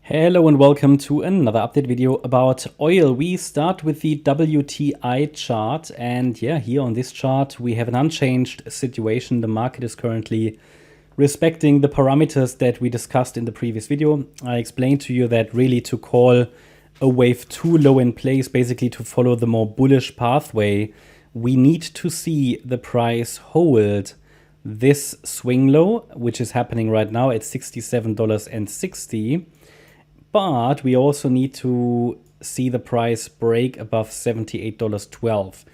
Hello and welcome to another update video about oil. We start with the WTI chart, and yeah, here on this chart we have an unchanged situation. The market is currently respecting the parameters that we discussed in the previous video. I explained to you that really to call a wave too low in place, basically to follow the more bullish pathway, we need to see the price hold this swing low, which is happening right now at $67.60. But we also need to see the price break above $78.12.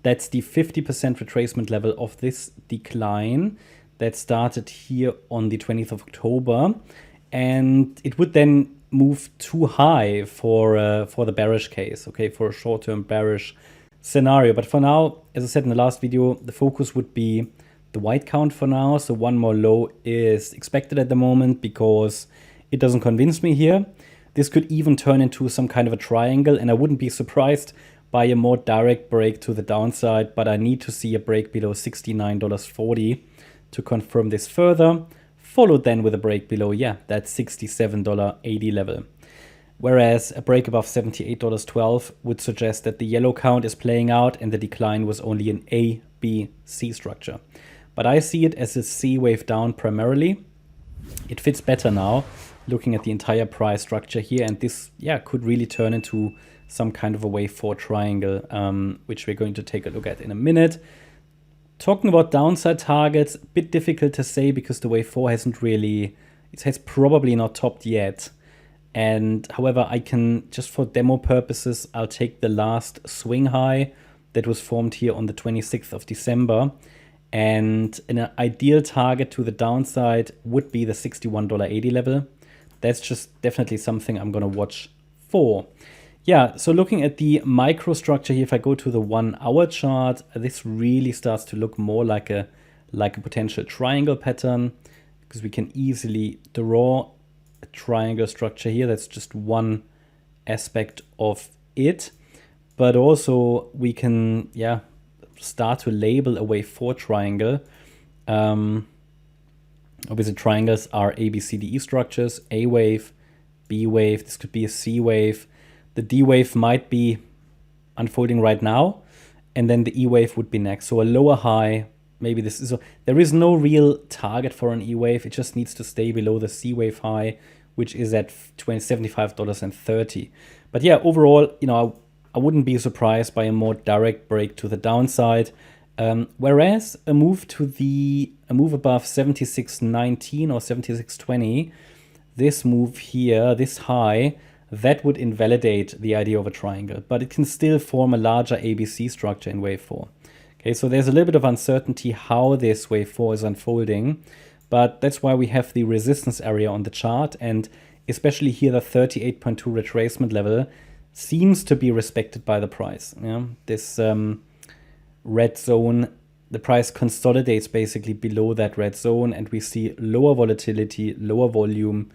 That's the 50% retracement level of this decline that started here on the 20th of October. And it would then move too high for the bearish case, okay, for a short-term bearish scenario. But for now, as I said in the last video, the focus would be the white count for now. So one more low is expected at the moment because it doesn't convince me here. This could even turn into some kind of a triangle, and I wouldn't be surprised by a more direct break to the downside, but I need to see a break below $69.40 to confirm this further, followed then with a break below, yeah, that $67.80 level. Whereas a break above $78.12 would suggest that the yellow count is playing out and the decline was only an A, B, C structure. But I see it as a C wave down primarily. It fits better now, looking at the entire price structure here, and this, yeah, could really turn into some kind of a wave 4 triangle, which we're going to take a look at in a minute. Talking about downside targets, a bit difficult to say because the wave 4 hasn't really, it has probably not topped yet. And however, I can, just for demo purposes, I'll take the last swing high that was formed here on the 26th of December. And an ideal target to the downside would be the $61.80 level. That's just definitely something I'm going to watch for. Yeah, so looking at the microstructure here, if I go to the 1 hour chart, this really starts to look more like a potential triangle pattern, because we can easily draw a triangle structure here. That's just one aspect of it. But also we can, yeah, start to label a wave 4 triangle. Obviously, triangles are A, B, C, D, E structures. A wave, B wave, this could be a C wave. The D wave might be unfolding right now, and then the E wave would be next. So a lower high, maybe this is, there is no real target for an E wave. It just needs to stay below the C wave high, which is at $75.30. But yeah, overall, you know, I wouldn't be surprised by a more direct break to the downside. Whereas a move above 76.19 or 76.20, this move here, this high, that would invalidate the idea of a triangle, but it can still form a larger ABC structure in wave 4. Okay, so there's a little bit of uncertainty how this wave 4 is unfolding, but that's why we have the resistance area on the chart, and especially here the 38.2 retracement level seems to be respected by the price. Yeah, this red zone, the price consolidates basically below that red zone, and we see lower volatility, lower volume.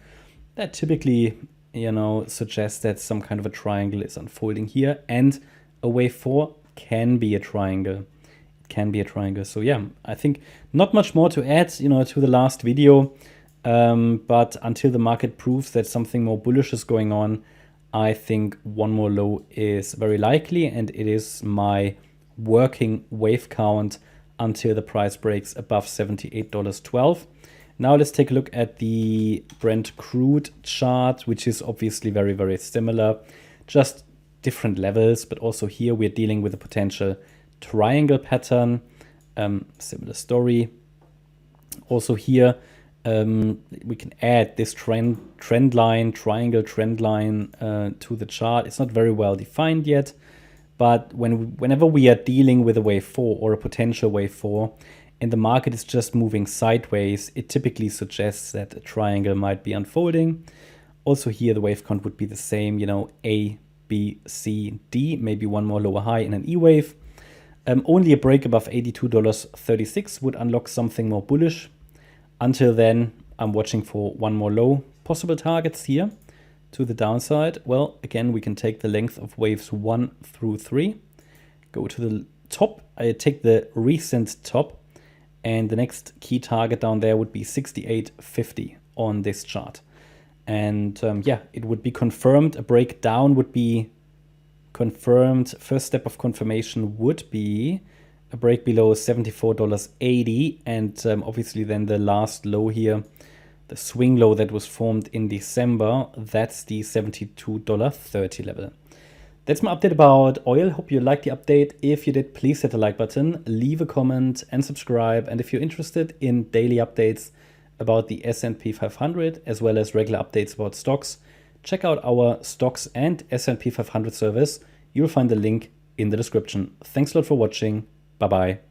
That typically, you know, suggests that some kind of a triangle is unfolding here, and a wave 4 can be a triangle. It can be a triangle. So yeah, I think not much more to add, you know, to the last video. But until the market proves that something more bullish is going on, I think one more low is very likely, and it is my working wave count until the price breaks above $78.12. Now let's take a look at the Brent Crude chart, which is obviously very, very similar, just different levels, but also here we're dealing with a potential triangle pattern. Similar story. Also here, we can add this trend line, triangle trend line to the chart. It's not very well defined yet, but whenever we are dealing with a wave 4 or a potential wave 4, and the market is just moving sideways, it typically suggests that a triangle might be unfolding. Also here, the wave count would be the same, you know, A, B, C, D, maybe one more lower high in an E wave. Only a break above $82.36 would unlock something more bullish. Until then, I'm watching for one more low. Possible targets here to the downside. Well, again, we can take the length of waves 1 through 3. Go to the top. I take the recent top. And the next key target down there would be 68.50 on this chart. And yeah, it would be confirmed. A breakdown would be confirmed. First step of confirmation would be a break below $74.80. And obviously then the last low here, the swing low that was formed in December, that's the $72.30 level. That's my update about oil. Hope you liked the update. If you did, please hit the like button, leave a comment and subscribe. And if you're interested in daily updates about the S&P 500 as well as regular updates about stocks, check out our stocks and S&P 500 service. You'll find the link in the description. Thanks a lot for watching. Bye-bye.